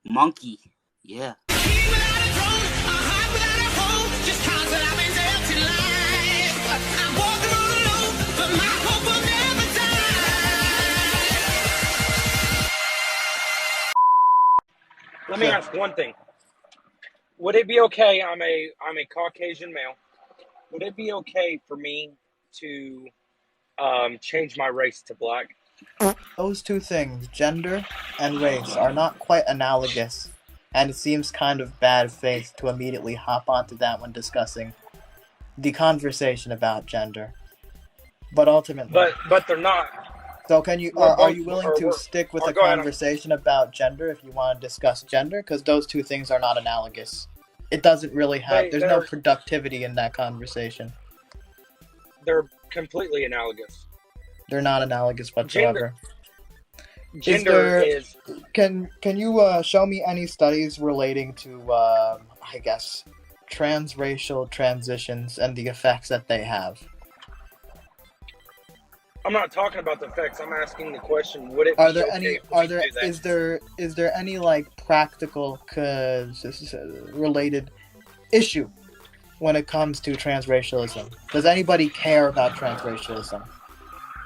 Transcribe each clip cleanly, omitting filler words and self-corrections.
Monkey. Yeah. Let me ask one thing. Would it be okay? I'm a Caucasian male. Would it be okay for me to change my race to black? Those two things, gender and race, are not quite analogous, and it seems kind of bad faith to immediately hop onto that when discussing the conversation about gender. But ultimately, But they're not. so can you are you willing to stick with a go ahead. conversation about gender if you want to discuss gender? Because those two things are not analogous. It doesn't really have. There's no productivity in that conversation. They're completely analogous. They're not analogous whatsoever. Gender is. Can you show me any studies relating to I guess transracial transitions and the effects that they have? I'm not talking about the effects. I'm asking the question: would it? Is there any like practical related issue when it comes to transracialism? Does anybody care about transracialism?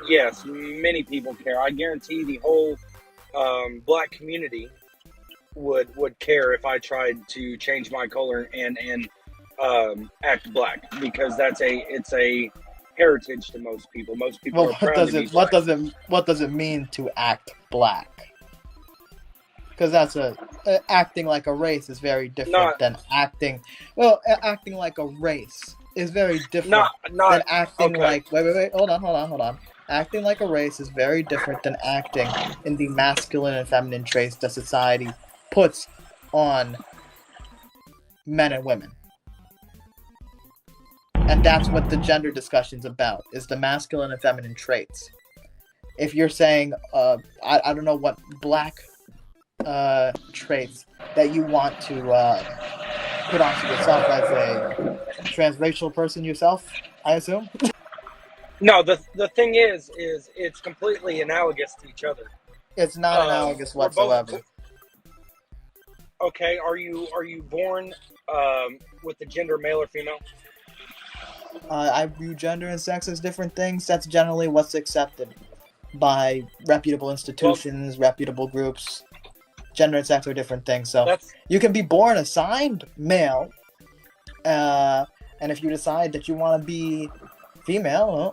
Yes, many people care. I guarantee the whole black community would care if I tried to change my color and act black, because it's a heritage to most people. Most people are proud to be black. What does it mean to act black? Because that's acting like a race is very different than acting. Well, acting like a race is very different than acting like. Wait. Hold on. Acting like a race is very different than acting in the masculine and feminine traits that society puts on men and women. And that's what the gender discussion's about, is the masculine and feminine traits. If you're saying, I don't know what black traits that you want to put onto yourself as a transracial person yourself, I assume? No, the thing is it's completely analogous to each other. It's not analogous whatsoever. Okay, are you born with the gender male or female? I view gender and sex as different things. That's generally what's accepted by reputable institutions, reputable groups. Gender and sex are different things. So you can be born assigned male, and if you decide that you want to be female,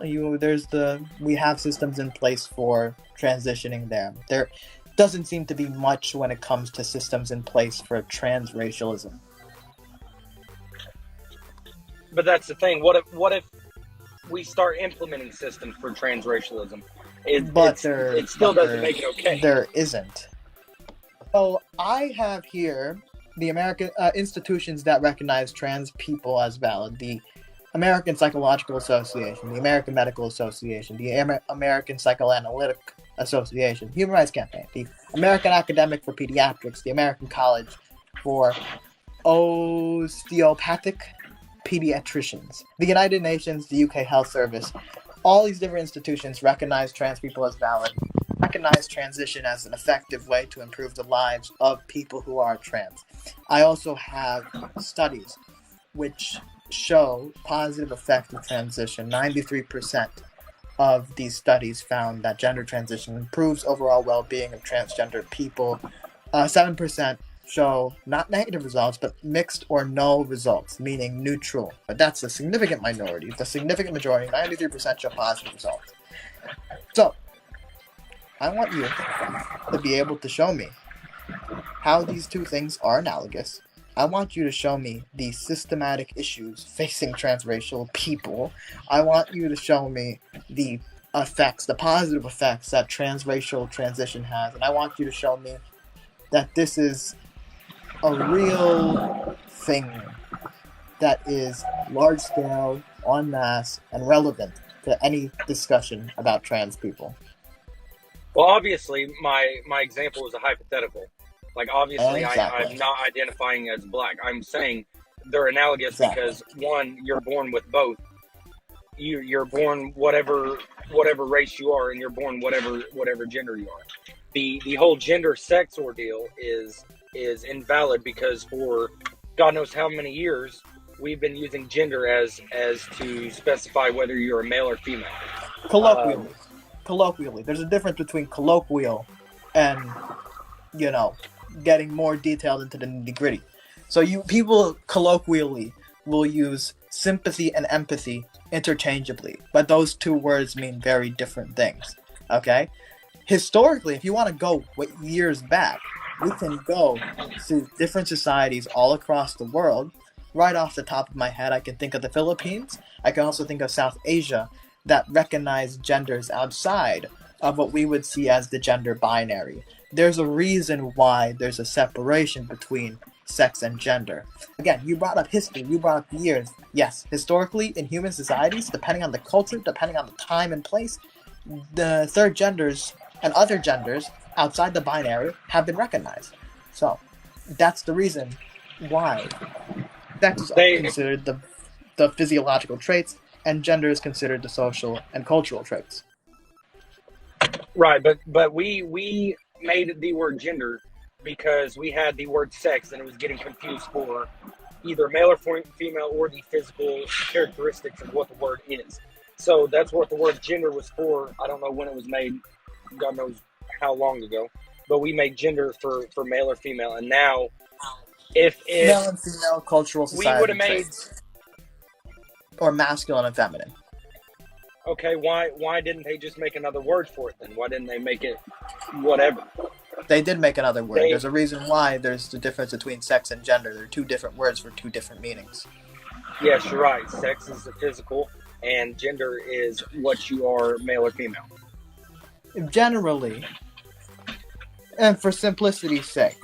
we have systems in place for transitioning there. There doesn't seem to be much when it comes to systems in place for transracialism. But that's the thing. What if we start implementing systems for transracialism? It still doesn't make it okay. There isn't. So I have here the American institutions that recognize trans people as valid: the American Psychological Association, the American Medical Association, the American Psychoanalytic Association, Human Rights Campaign, the American Academic for Pediatrics, the American College for Osteopathic Pediatricians, the United Nations, the UK Health Service. All these different institutions recognize trans people as valid, recognize transition as an effective way to improve the lives of people who are trans. I also have studies which show positive effect of transition. 93% of these studies found that gender transition improves overall well-being of transgender people. 7% show not negative results, but mixed or no results, meaning neutral. But that's a significant minority. The significant majority, 93%, show positive results. So, I want you to be able to show me how these two things are analogous. I want you to show me the systematic issues facing transracial people. I want you to show me the effects, the positive effects that transracial transition has. And I want you to show me that this is a real thing that is large scale, en masse, and relevant to any discussion about trans people. Well, obviously, my example is a hypothetical. Like, obviously, exactly. I'm not identifying as black. I'm saying they're analogous because, one, you're born with both. You're born whatever race you are, and you're born whatever gender you are. The whole gender sex ordeal is is invalid because for God knows how many years we've been using gender as to specify whether you're a male or female. Colloquially, there's a difference between colloquial and getting more detailed into the nitty gritty. So people colloquially will use sympathy and empathy interchangeably, but those two words mean very different things. Okay? Historically, if you want to go years back, we can go to different societies all across the world. Right off the top of my head, I can think of the Philippines. I can also think of South Asia that recognize genders outside of what we would see as the gender binary. There's a reason why there's a separation between sex and gender. Again, you brought up history, you brought up years. Yes, historically, in human societies, depending on the culture, depending on the time and place, the third genders and other genders outside the binary have been recognized. So, that's the reason why sex is considered the physiological traits, and gender is considered the social and cultural traits. Right, but we made the word gender because we had the word sex and it was getting confused for either male or female or the physical characteristics of what the word is. So that's what the word gender was for. I don't know when it was made, God knows how long ago, but we made gender for male or female. And now if male and female cultural society we would have made traits, or masculine and feminine. Okay, why didn't they just make another word for it then? Why didn't they make it whatever? They did make another word. There's a reason why there's the difference between sex and gender. There are two different words for two different meanings. Yes, you're right. Sex is the physical, and gender is what you are, male or female. Generally, and for simplicity's sake,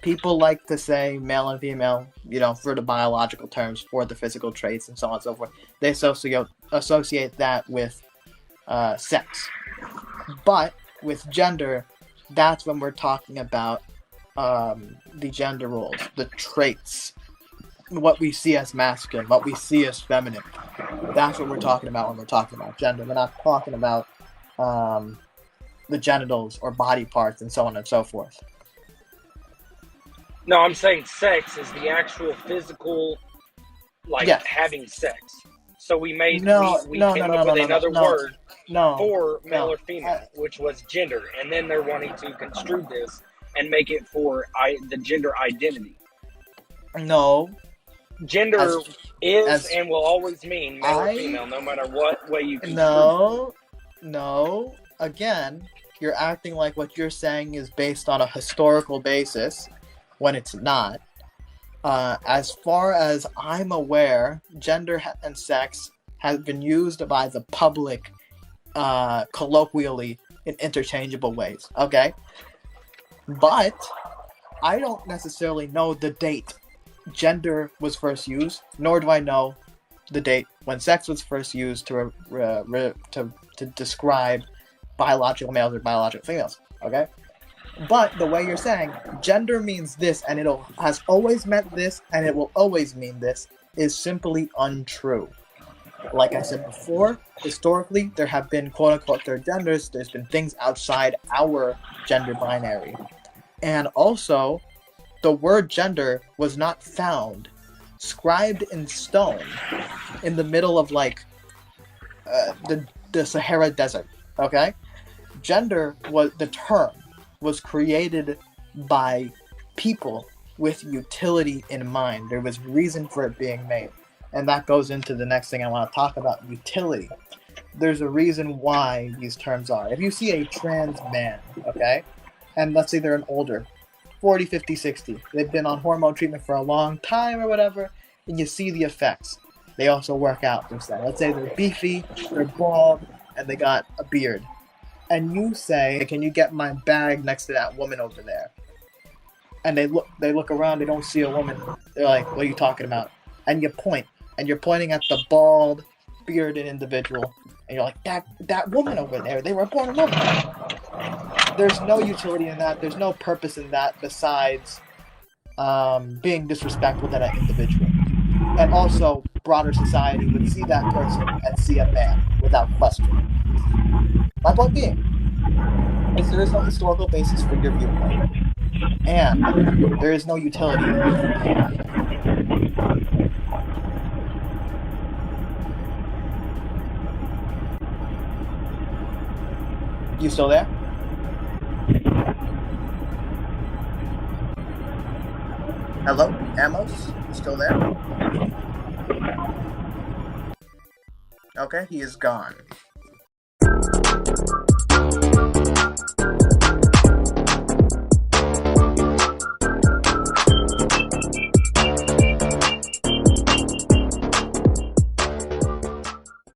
people like to say male and female, for the biological terms, for the physical traits, and so on and so forth. They associate that with sex. But with gender, that's when we're talking about the gender roles, the traits, what we see as masculine, what we see as feminine. That's what we're talking about when we're talking about gender. We're not talking about the genitals or body parts and so on and so forth. No, I'm saying sex is the actual physical, having sex. So we made we came up with another word for male or female, which was gender, and then they're wanting to construe this and make it for the gender identity. No, gender is and will always mean male or female, no matter what way you construe. No. Again, you're acting like what you're saying is based on a historical basis, when it's not. As far as I'm aware, gender and sex has been used by the public colloquially in interchangeable ways, okay? But I don't necessarily know the date gender was first used, nor do I know the date when sex was first used to describe biological males or biological females, okay? But the way you're saying, gender means this, and has always meant this, and it will always mean this, is simply untrue. Like I said before, historically, there have been quote-unquote third genders. There's been things outside our gender binary. And also, the word gender was not found, scribed in stone, in the middle of, the Sahara Desert, okay? Gender was created by people with utility in mind. There was reason for it being made. And that goes into the next thing I want to talk about, utility. There's a reason why these terms are. If you see a trans man, okay, and let's say they're an older, 40, 50, 60, they've been on hormone treatment for a long time or whatever, and you see the effects. They also work out. Let's say they're beefy, they're bald, and they got a beard. And you say, can you get my bag next to that woman over there? And they look around, they don't see a woman. They're like, what are you talking about? And you point, and you're pointing at the bald, bearded individual, and you're like, that woman over there, they were born a woman. There's no utility in that, there's no purpose in that besides being disrespectful to that individual. And also, broader society would see that person and see a man without question. My point being, is there is no historical basis for your viewpoint. and there is no utility. You still there? Hello, Amos? You still there? Okay, he is gone.